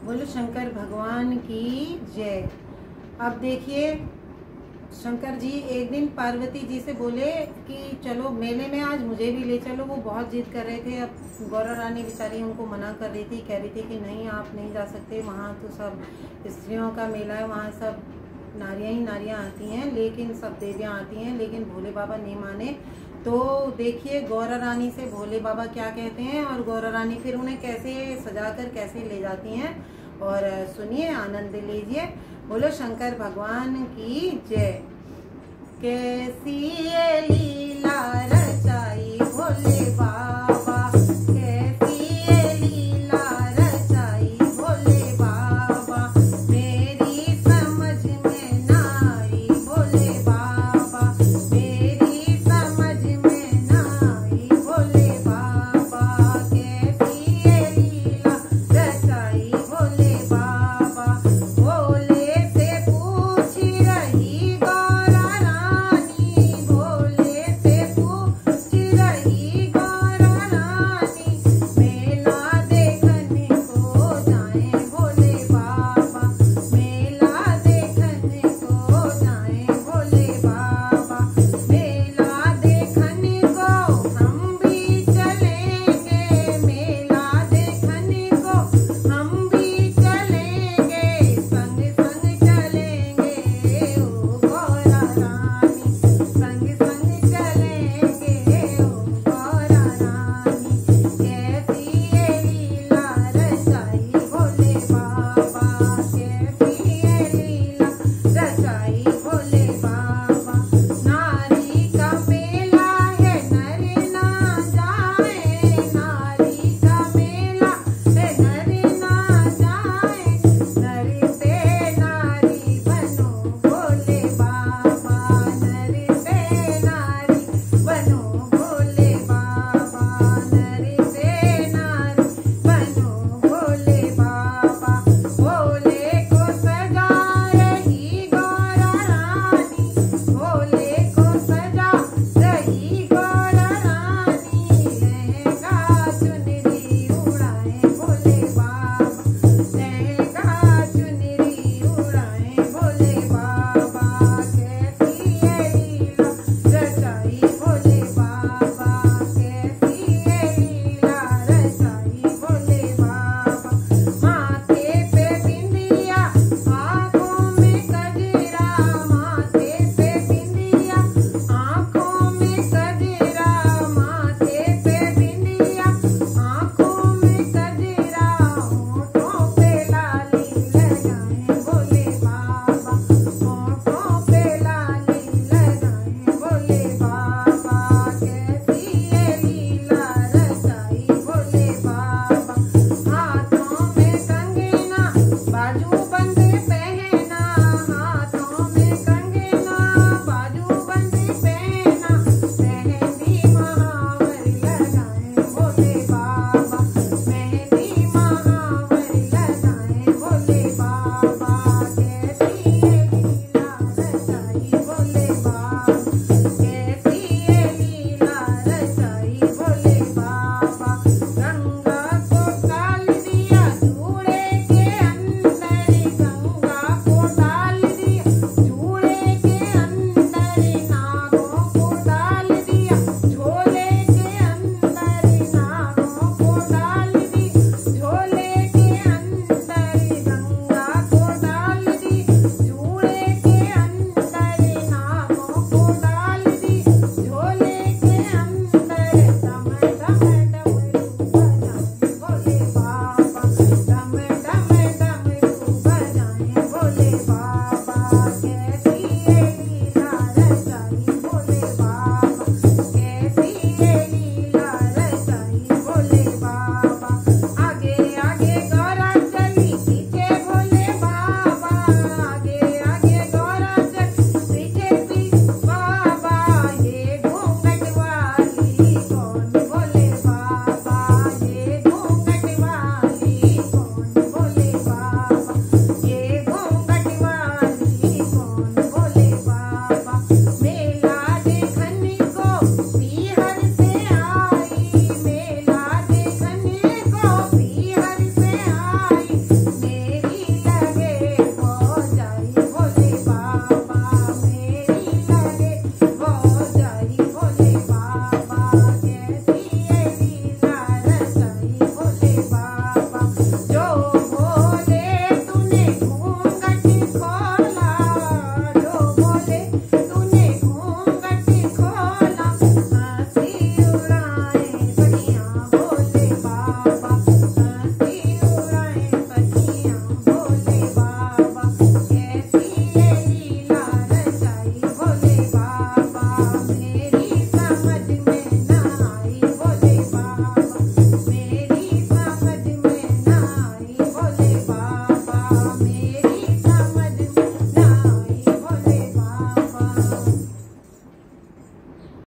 बोलो शंकर भगवान की जय। अब देखिए, शंकर जी एक दिन पार्वती जी से बोले कि चलो मेले में आज मुझे भी ले चलो। वो बहुत जिद कर रहे थे। अब गौरा रानी बेचारी उनको मना कर रही थी, कह रही थी कि नहीं आप नहीं जा सकते, वहाँ तो सब स्त्रियों का मेला है, वहाँ सब नारियाँ ही नारियाँ आती हैं, लेकिन सब देवियाँ आती हैं, लेकिन भोले बाबा नहीं माने। तो देखिए गौरा रानी से भोले बाबा क्या कहते हैं और गौरा रानी फिर उन्हें कैसे सजाकर कैसे ले जाती हैं, और सुनिए, आनंद लीजिए। बोलो शंकर भगवान की जय। कैसी ये लीला रचाई भोले बाबा